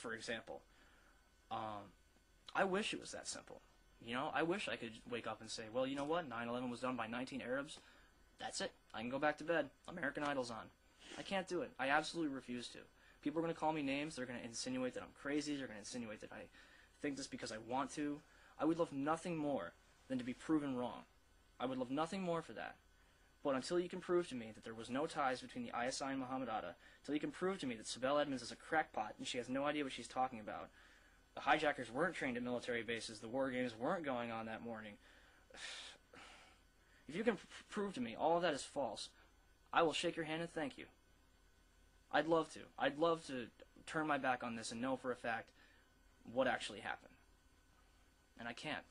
for example. I wish it was that simple. I wish I could wake up and say, well, you know what? 9/11 was done by 19 Arabs. That's it. I can go back to bed. American Idol's on. I can't do it. I absolutely refuse to. People are going to call me names. They're going to insinuate that I'm crazy. They're going to insinuate that I think this because I want to. I would love nothing more than to be proven wrong. I would love nothing more for that. But until you can prove to me that there was no ties between the ISI and Muhammad Atta, until you can prove to me that Sibel Edmonds is a crackpot and she has no idea what she's talking about, the hijackers weren't trained at military bases, the war games weren't going on that morning. If you can prove to me all of that is false, I will shake your hand and thank you. I'd love to. I'd love to turn my back on this and know for a fact what actually happened. And I can't.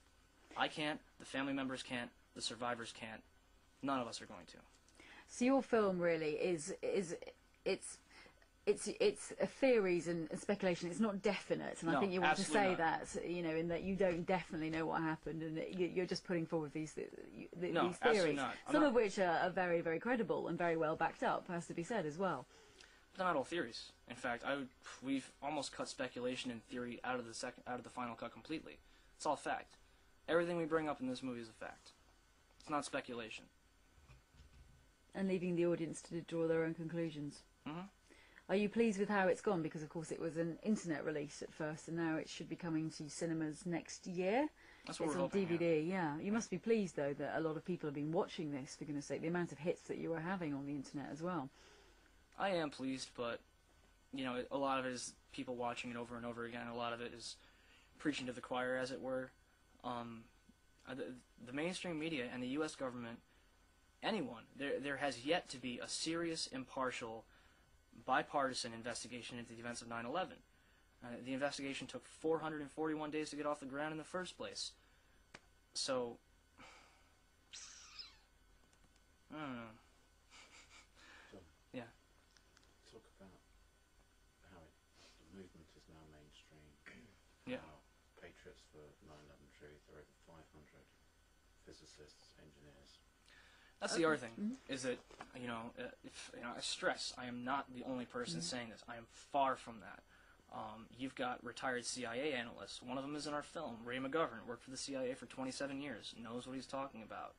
I can't, the family members can't, the survivors can't. None of us are going to. So your film really is it's theories and speculation. It's not definite, and No, I think you want to say not. that, in that you don't definitely know what happened, and that you're just putting forward these No, these absolutely theories, not. some of which are very, very credible and very well backed up, has to be said as well. They're not all theories. In fact, we've almost cut speculation and theory out of the final cut completely. It's all fact. Everything we bring up in this movie is a fact. It's not speculation. And leaving the audience to draw their own conclusions. Mm-hmm. Are you pleased with how it's gone? Because of course it was an internet release at first, and now it should be coming to cinemas next year. That's what it's we're on hoping. DVD. Yeah. You must be pleased though that a lot of people have been watching this. For goodness' sake, the amount of hits that you are having on the internet as well. I am pleased, but a lot of it is people watching it over and over again. A lot of it is preaching to the choir, as it were. The mainstream media and the U.S. government, anyone, there has yet to be a serious, impartial, bipartisan investigation into the events of 9/11. The investigation took 441 days to get off the ground in the first place. So, I don't know. John, Yeah. talk about how the movement is now mainstream. Yeah. How patriots for 9/11 Truth are over 500 physicists, engineers. That's the other thing, is that, I stress, I am not the only person saying this. I am far from that. You've got retired CIA analysts. One of them is in our film. Ray McGovern worked for the CIA for 27 years, knows what he's talking about.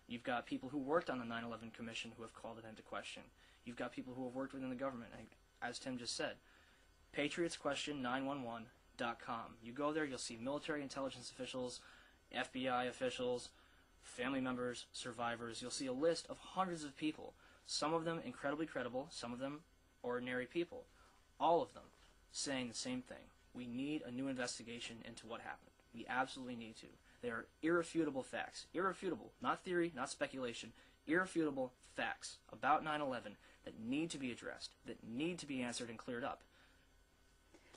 You've got people who worked on the 9/11 Commission who have called it into question. You've got people who have worked within the government. And as Tim just said, patriotsquestion911.com. You go there, you'll see military intelligence officials, FBI officials, family members, survivors. You'll see a list of hundreds of people, some of them incredibly credible, some of them ordinary people, all of them saying the same thing. We need a new investigation into what happened. We absolutely need to. They are irrefutable facts. Irrefutable, not theory, not speculation. Irrefutable facts about 9/11 that need to be addressed, that need to be answered and cleared up.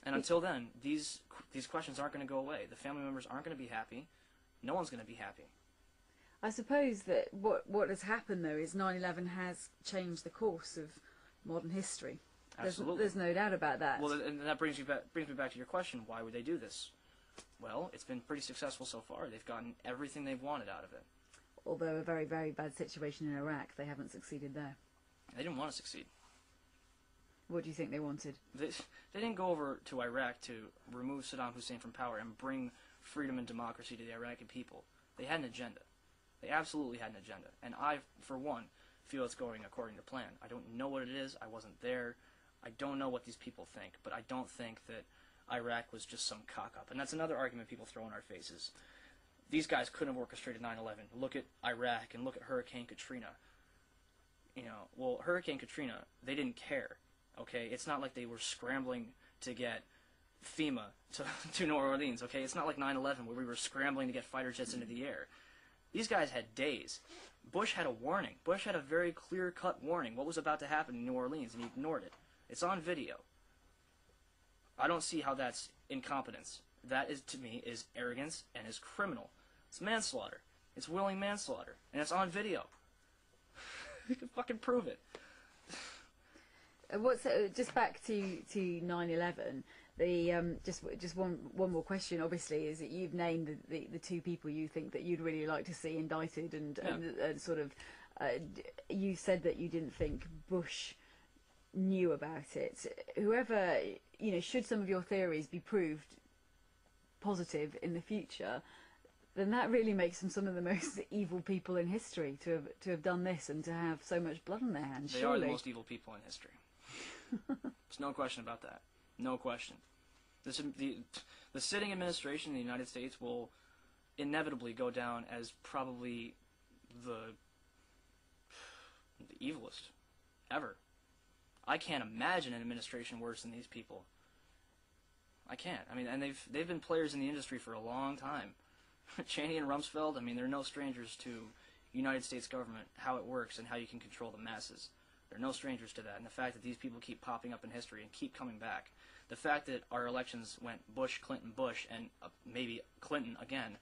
And until then, these questions aren't going to go away. The family members aren't going to be happy. No one's going to be happy. I suppose that what has happened though is 9/11 has changed the course of modern history. Absolutely. There's no doubt about that. Well, and that brings me back to your question, why would they do this? Well, it's been pretty successful so far. They've gotten everything they've wanted out of it. Although a very, very bad situation in Iraq, they haven't succeeded there. They didn't want to succeed. What do you think they wanted? They didn't go over to Iraq to remove Saddam Hussein from power and bring freedom and democracy to the Iraqi people. They had an agenda. They absolutely had an agenda. And I, for one, feel it's going according to plan. I don't know what it is. I wasn't there. I don't know what these people think. But I don't think that Iraq was just some cock-up. And that's another argument people throw in our faces. These guys couldn't have orchestrated 9/11. Look at Iraq and look at Hurricane Katrina. Well, Hurricane Katrina, they didn't care. Okay? It's not like they were scrambling to get FEMA to New Orleans. Okay? It's not like 9/11 where we were scrambling to get fighter jets into the air. These guys had days. Bush had a warning. Bush had a very clear-cut warning what was about to happen in New Orleans, and he ignored it. It's on video. I don't see how that's incompetence. That is, to me, is arrogance and is criminal. It's manslaughter. It's willing manslaughter, and it's on video. You can fucking prove it. Just back to 9/11? Just one more question. Obviously, is that you've named the two people you think that you'd really like to see indicted, and sort of you said that you didn't think Bush knew about it, whoever, should some of your theories be proved positive in the future, then that really makes them some of the most evil people in history to have done this and to have so much blood on their hands. They surely are the most evil people in history. There's no question about that. No question. The sitting administration in the United States will inevitably go down as probably the evilest ever. I can't imagine an administration worse than these people. I can't. I mean, and they've been players in the industry for a long time. Cheney and Rumsfeld, I mean, they're no strangers to United States government, how it works and how you can control the masses. They're no strangers to that. And the fact that these people keep popping up in history and keep coming back, the fact that our elections went Bush, Clinton, Bush, and maybe Clinton again,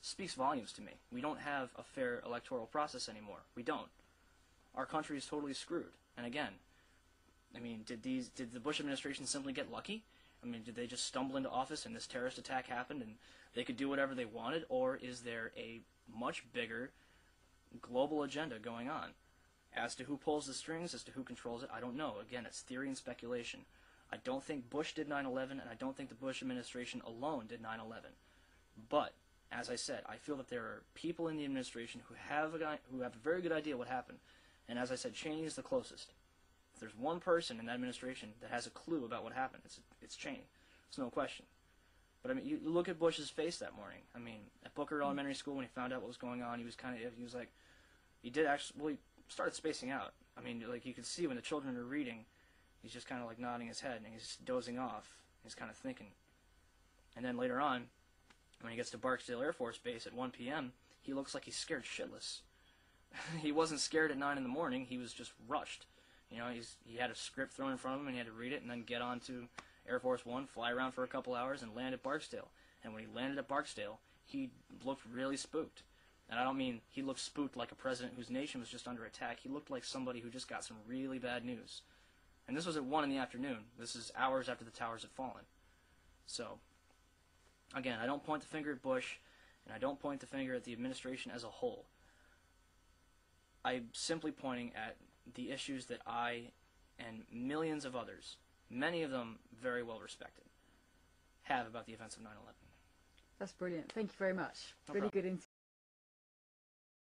speaks volumes to me. We don't have a fair electoral process anymore. We don't. Our country is totally screwed. And again, I mean, did the Bush administration simply get lucky? I mean, did they just stumble into office and this terrorist attack happened and they could do whatever they wanted? Or is there a much bigger global agenda going on? As to who pulls the strings, as to who controls it, I don't know. Again, it's theory and speculation. I don't think Bush did 9/11, and I don't think the Bush administration alone did 9/11. But, as I said, I feel that there are people in the administration who have a very good idea what happened. And as I said, Cheney is the closest. If there's one person in that administration that has a clue about what happened, it's Cheney. There's no question. But I mean, you look at Bush's face that morning. I mean, at Booker Elementary School, when he found out what was going on, he was like, he did actually, well, he started spacing out. I mean, like you could see when the children are reading, he's just kind of like nodding his head and he's dozing off. He's kind of thinking. And then later on, when he gets to Barksdale Air Force Base at 1 p.m., he looks like he's scared shitless. He wasn't scared at 9 in the morning. He was just rushed. You know, he had a script thrown in front of him and he had to read it and then get on to Air Force One, fly around for a couple hours, and land at Barksdale. And when he landed at Barksdale, he looked really spooked. And I don't mean he looked spooked like a president whose nation was just under attack. He looked like somebody who just got some really bad news. And this was at 1 in the afternoon. This is hours after the towers had fallen. So, again, I don't point the finger at Bush, and I don't point the finger at the administration as a whole. I'm simply pointing at the issues that I and millions of others, many of them very well respected, have about the events of 9/11. That's brilliant. Thank you very much. No Really problem. good interview.